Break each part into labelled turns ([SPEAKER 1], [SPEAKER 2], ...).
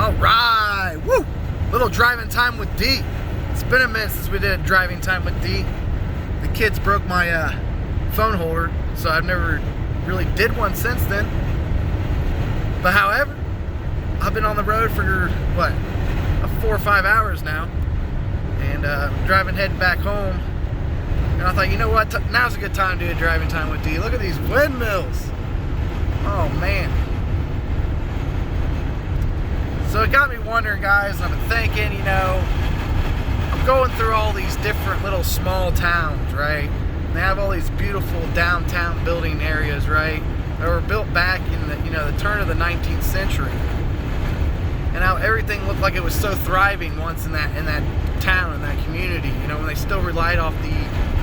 [SPEAKER 1] All right, woo! Little driving time with D. It's been a minute since we did a driving time with D. The kids broke my phone holder, so I've never really did one since then. But however, I've been on the road for, 4 or 5 hours now. And heading back home. And I thought, you know what, now's a good time to do a driving time with D. Look at these windmills. Oh, man. So it got me wondering, guys, I've been thinking, I'm going through all these different little small towns, right? They have all these beautiful downtown building areas, right? That were built back in the turn of the 19th century. And how everything looked like it was so thriving once in that town, in that community, when they still relied off the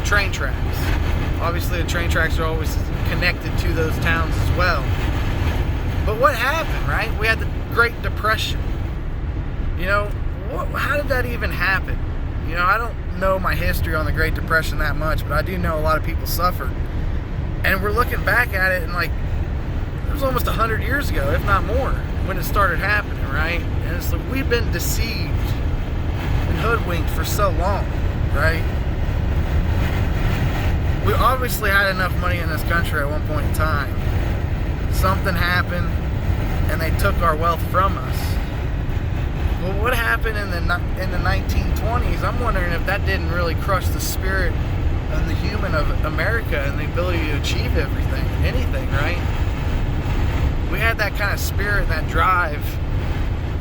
[SPEAKER 1] train tracks. Obviously the train tracks are always connected to those towns as well. But what happened, right? We had the Great Depression. How did that even happen? I don't know my history on the Great Depression that much, but I do know a lot of people suffered. And we're looking back at it and it was almost 100 years ago, if not more, when it started happening, right? And it's like we've been deceived and hoodwinked for so long, right? We obviously had enough money in this country at one point in time. Something happened and they took our wealth from us. Well, what happened in the 1920s? I'm wondering if that didn't really crush the spirit of the human of America and the ability to achieve anything, right? We had that kind of spirit, that drive.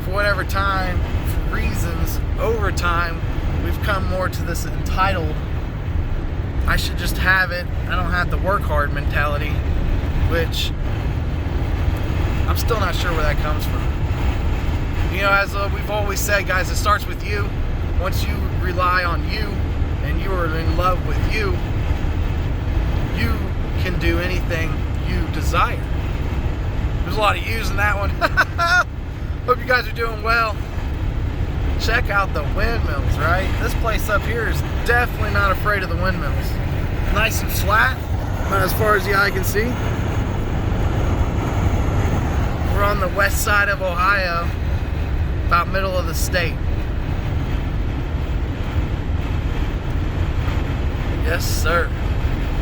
[SPEAKER 1] For whatever time, for reasons, over time, we've come more to this entitled, I should just have it, I don't have to work hard mentality, which I'm still not sure where that comes from. As we've always said, guys, it starts with you. Once you rely on you and you are in love with you, you can do anything you desire. There's a lot of yous in that one. Hope you guys are doing well. Check out the windmills, right? This place up here is definitely not afraid of the windmills. Nice and flat, about as far as the eye can see. We're on the west side of Ohio, about middle of the state. Yes, sir.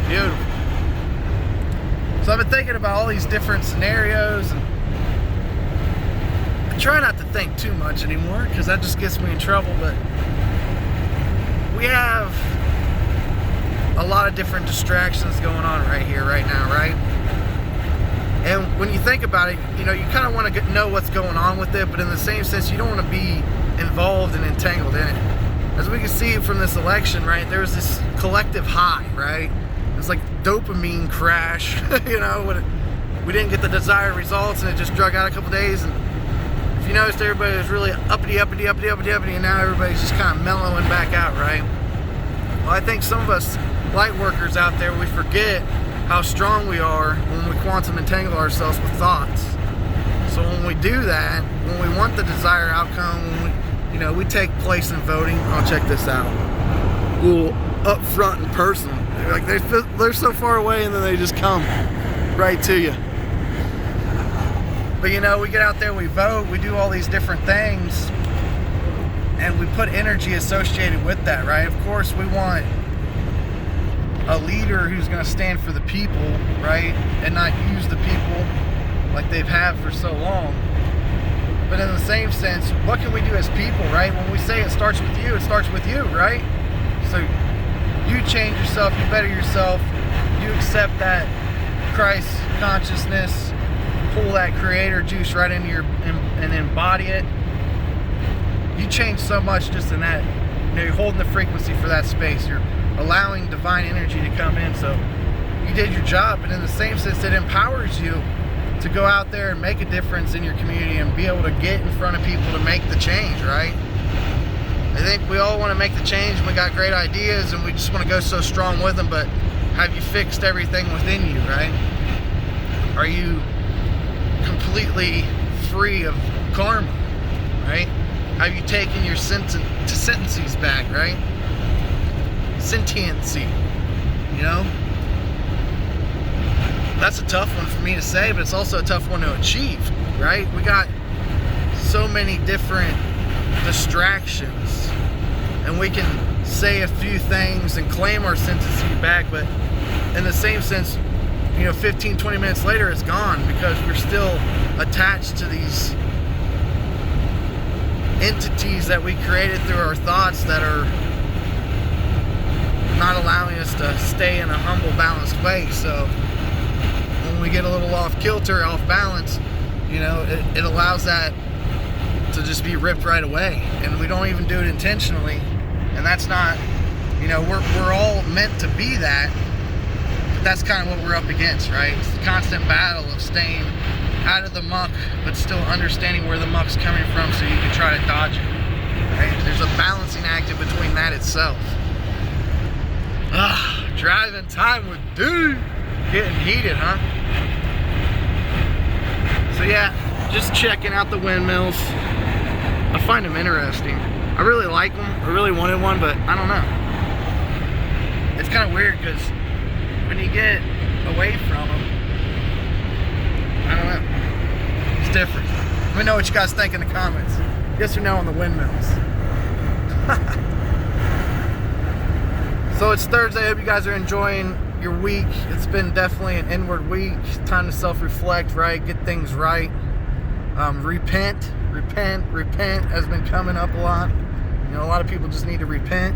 [SPEAKER 1] Beautiful. So I've been thinking about all these different scenarios, and I try not to think too much anymore because that just gets me in trouble, but we have a lot of different distractions going on right here, right now, right? And when you think about it, you kind of want to know what's going on with it, but in the same sense, you don't want to be involved and entangled in it. As we can see from this election, right, there was this collective high, right? It's like dopamine crash, when we didn't get the desired results and it just drug out a couple days. And if you noticed, everybody was really uppity, and now everybody's just kind of mellowing back out, right? Well, I think some of us light workers out there, we forget how strong we are when we quantum entangle ourselves with thoughts. So when we do that, when we want the desired outcome, when we take place in voting. Oh, check this out. A little up front and personal. They're so far away and then they just come right to you. But we get out there, we vote, we do all these different things, and we put energy associated with that, right? Of course, we want a leader who's going to stand for the people, right? And not use the people like they've had for so long. But in the same sense, what can we do as people, right? When we say it starts with you, it starts with you, right? So you change yourself, you better yourself, you accept that Christ consciousness, pull that creator juice right into and embody it. You change so much just in that. You're holding the frequency for that space. You're allowing divine energy to come in. So you did your job, but in the same sense, it empowers you to go out there and make a difference in your community and be able to get in front of people to make the change, right? I think we all want to make the change, and we got great ideas, and we just want to go so strong with them, but have you fixed everything within you, right? Are you completely free of karma, right? Have you taken your sentences back, right? Sentiency, That's a tough one for me to say, but it's also a tough one to achieve, right? We got so many different distractions, and we can say a few things and claim our senses back, but in the same sense, 15-20 minutes later it's gone, because we're still attached to these entities that we created through our thoughts that are not allowing us to stay in a humble, balanced way. So when we get a little off kilter, off balance, it allows that to just be ripped right away, and we don't even do it intentionally. And that's not, we're all meant to be that, but that's kind of what we're up against, right? It's the constant battle of staying out of the muck, but still understanding where the muck's coming from so you can try to dodge it, right? There's a balancing act in between that itself. Driving time with dude. Getting heated, huh? So yeah, just checking out the windmills. I find them interesting. I really like them. I really wanted one, but I don't know. It's kind of weird because when you get away from them, I don't know. It's different. Let me know what you guys think in the comments. Yes or no on the windmills. So it's Thursday. I hope you guys are enjoying your week. It's been definitely an inward week. Time to self-reflect, right? Get things right. Repent has been coming up a lot. A lot of people just need to repent.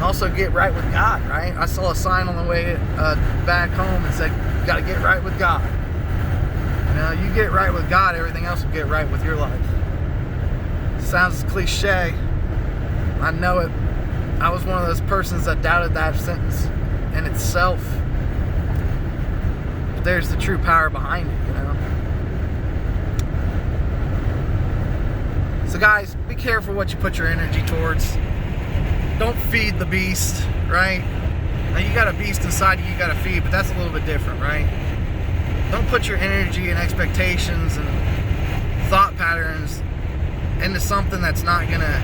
[SPEAKER 1] Also get right with God, right? I saw a sign on the way back home that said, you gotta get right with God. You get right with God, everything else will get right with your life. Sounds cliche. I know it. I was one of those persons that doubted that sentence in itself. But there's the true power behind it, So guys, be careful what you put your energy towards. Don't feed the beast, right? Now you got a beast inside you got to feed, but that's a little bit different, right? Don't put your energy and expectations and thought patterns into something that's not gonna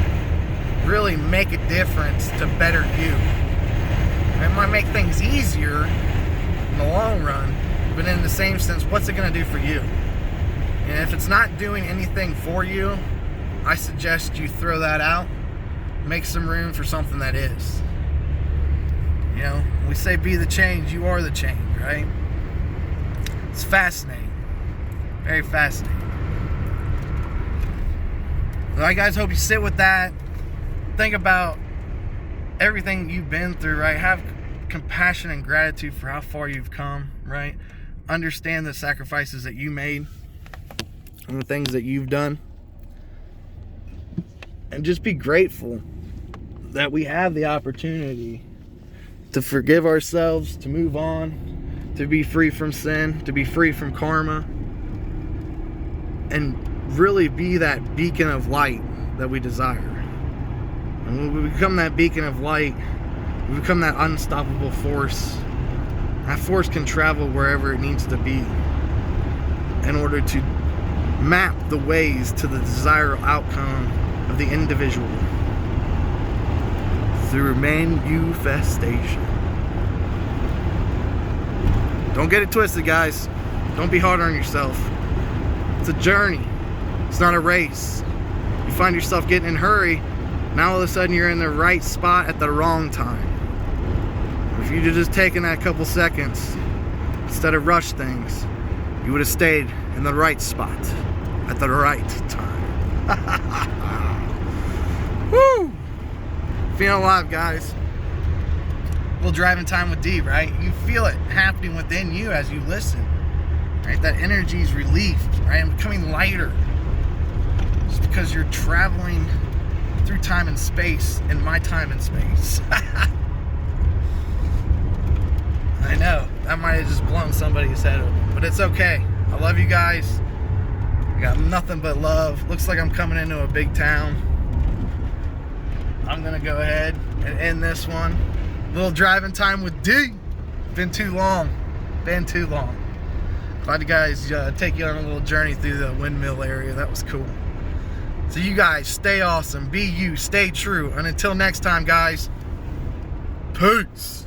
[SPEAKER 1] really make a difference to better you. It might make things easier in the long run, but in the same sense, what's it gonna do for you? And if it's not doing anything for you, I suggest you throw that out, make some room for something that is. We say be the change, you are the change, right? It's fascinating. Very fascinating. Well, I guys hope you sit with that. Think about everything you've been through, right? Have compassion and gratitude for how far you've come, right? Understand the sacrifices that you made and the things that you've done. And just be grateful that we have the opportunity to forgive ourselves, to move on, to be free from sin, to be free from karma, and really be that beacon of light that we desire. And when we become that beacon of light, we become that unstoppable force. That force can travel wherever it needs to be in order to map the ways to the desired outcome of the individual through manifestation. Don't get it twisted, guys. Don't be hard on yourself. It's a journey. It's not a race. You find yourself getting in a hurry, now all of a sudden you're in the right spot at the wrong time. If you'd have just taken that couple seconds instead of rushed things, you would have stayed in the right spot at the right time. Woo! Feeling alive, guys. A little driving time with D, right? You feel it happening within you as you listen, right? That energy is relieved, right? I'm becoming lighter. Just because you're traveling through time and space, in my time and space. I know, that might have just blown somebody's head open, but it's okay. I love you guys. I got nothing but love. Looks like I'm coming into a big town. I'm gonna go ahead and end this one. A little driving time with D. Been too long. Glad you guys take you on a little journey through the windmill area. That was cool. So you guys stay awesome, be you, stay true, and until next time, guys, peace.